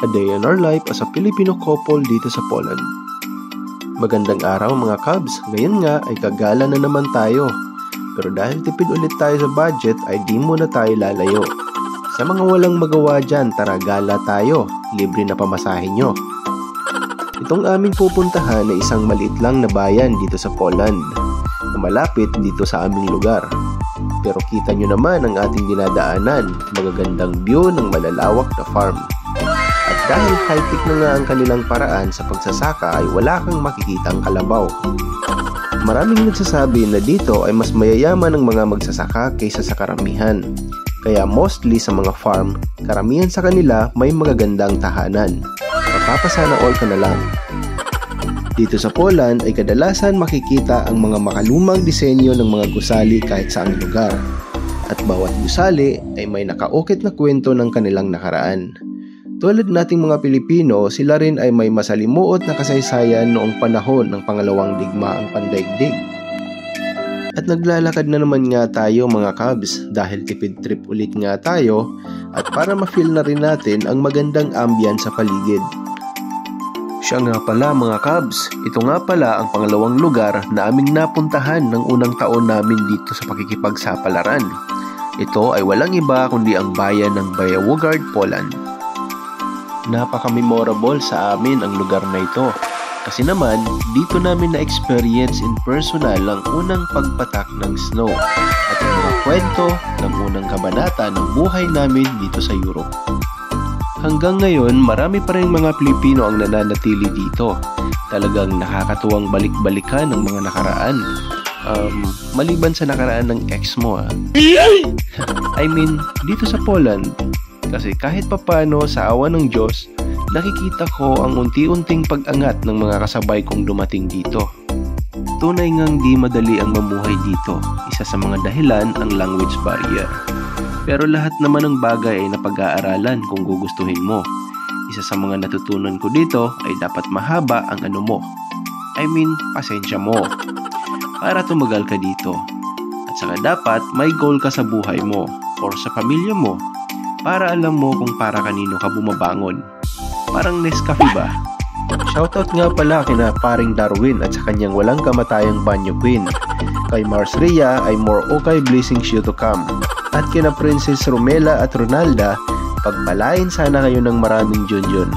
A day in our life as a Filipino couple dito sa Poland. Magandang araw mga Cubs, ngayon nga ay gagala na naman tayo. Pero dahil tipid ulit tayo sa budget ay di muna tayo lalayo. Sa mga walang magawa dyan, tara gala tayo, libre na pamasahin nyo. Itong aming pupuntahan ay isang maliit lang na bayan dito sa Poland, na malapit dito sa aming lugar. Pero kita nyo naman ang ating dinadaanan, magagandang view ng malalawak na farm. At dahil high-tech na nga ang kanilang paraan sa pagsasaka ay wala kang makikitang kalabaw. Maraming nagsasabi na dito ay mas mayayaman ang mga magsasaka kaysa sa karamihan. Kaya mostly sa mga farm, karamihan sa kanila may magagandang tahanan. Magpapasana all ka na lang. Dito sa Poland ay kadalasan makikita ang mga makalumang disenyo ng mga gusali kahit saang lugar. At bawat gusali ay may nakaukit na kwento ng kanilang nakaraan. Tulad nating mga Pilipino, sila rin ay may masalimuot na kasaysayan noong panahon ng pangalawang digmaang pandaigdig. At naglalakad na naman nga tayo mga Cubs dahil tipid trip ulit nga tayo at para ma-feel na rin natin ang magandang ambience sa paligid. Siya nga pala mga Cubs, ito nga pala ang pangalawang lugar na aming napuntahan ng unang taon namin dito sa pakikipagsapalaran. Ito ay walang iba kundi ang bayan ng Białogard, Poland. Napaka-memorable sa amin ang lugar na ito. Kasi naman, dito namin na-experience in personal ang unang pagpatak ng snow at ang mga kwento ng unang kabanata ng buhay namin dito sa Europe. Hanggang ngayon, marami pa rin mga Pilipino ang nananatili dito. Talagang nakakatuwang balik-balikan ng mga nakaraan. Maliban sa nakaraan ng ex mo I mean, dito sa Poland. Kasi kahit papano sa awa ng Diyos, nakikita ko ang unti-unting pag-angat ng mga kasabay kong dumating dito. Tunay ngang di madali ang mamuhay dito. Isa sa mga dahilan ang language barrier. Pero lahat naman ng bagay ay napag-aaralan kung gugustuhin mo. Isa sa mga natutunan ko dito ay dapat mahaba ang ano mo. I mean, pasensya mo. Para tumagal ka dito. At saka dapat may goal ka sa buhay mo or sa pamilya mo. Para alam mo kung para kanino ka bumabangon. Parang Nescafe ba? Shoutout nga pala kina paring Darwin at sa kanyang walang kamatayang banyo queen. Kay Mars Rhea ay more okay blessings you to come. At kina Princess Romela at Ronalda, pagpalain sana kayo ng maraming junjun.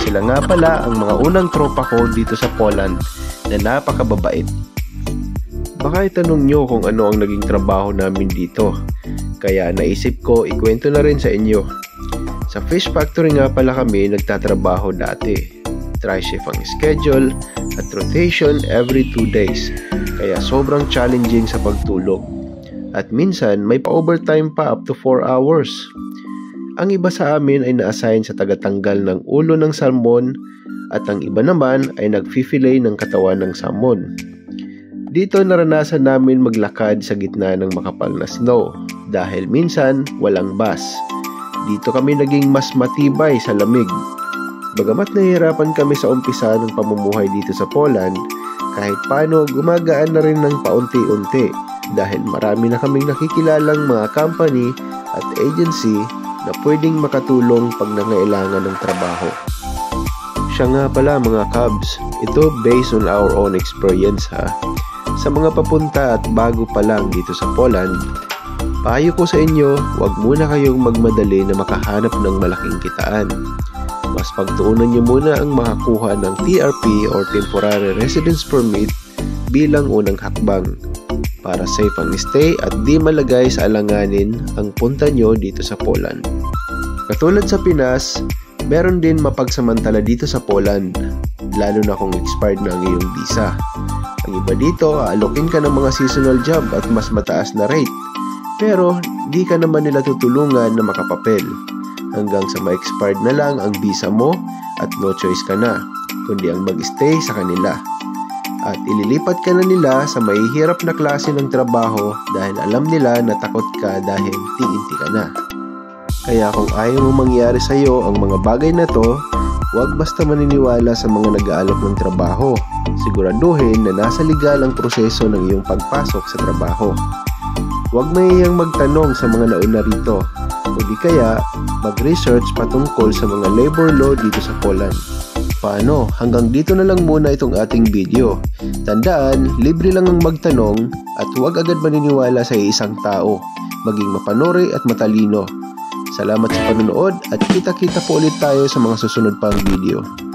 Sila nga pala ang mga unang tropa ko dito sa Poland na napakababait. Baka itanong nyo kung ano ang naging trabaho namin dito. Kaya naisip ko ikwento na rin sa inyo. Sa fish factory nga pala kami nagtatrabaho dati. Tri-shift ang schedule at rotation every 2 days. Kaya sobrang challenging sa pagtulog. At minsan may pa-overtime pa up to 4 hours. Ang iba sa amin ay na-assign sa tagatanggal ng ulo ng salmon at ang iba naman ay nag-fillet ng katawan ng salmon. Dito naranasan namin maglakad sa gitna ng makapal na snow dahil minsan walang bus. Dito kami naging mas matibay sa lamig. Bagamat nahihirapan kami sa umpisa ng pamumuhay dito sa Poland, kahit paano gumagaan na rin ng paunti-unti dahil marami na kaming nakikilalang mga company at agency na pwedeng makatulong pag nangailangan ng trabaho. Siya nga pala mga Cubs, ito based on our own experience ha. Sa mga papunta at bago pa lang dito sa Poland, payo ko sa inyo, huwag muna kayong magmadali na makahanap ng malaking kitaan. Mas pagtuunan nyo muna ang makakuha ng TRP or Temporary Residence Permit bilang unang hakbang para safe ang stay at di malagay sa alanganin ang punta nyo dito sa Poland. Katulad sa Pinas, meron din mapagsamantala dito sa Poland, lalo na kung expired na ang iyong visa. Ang iba dito, aalokin ka ng mga seasonal job at mas mataas na rate. Pero, di ka naman nila tutulungan na makapapel. Hanggang sa ma-expired na lang ang visa mo at no choice ka na, kundi ang mag-stay sa kanila. At ililipat ka na nila sa mahihirap na klase ng trabaho dahil alam nila na takot ka dahil TNT ka na. Kaya kung ayaw mo mangyari sa'yo ang mga bagay na to, huwag basta maniniwala sa mga nag-aalok ng trabaho. Siguraduhin na nasa legal ang proseso ng iyong pagpasok sa trabaho. Huwag mahihiyang magtanong sa mga nauna rito, o di kaya mag-research patungkol sa mga labor law dito sa Poland. Paano? Hanggang dito na lang muna itong ating video. Tandaan, libre lang ang magtanong at huwag agad maniniwala sa isang tao. Maging mapanuri at matalino. Salamat sa panonood at kita-kita po ulit tayo sa mga susunod pang video.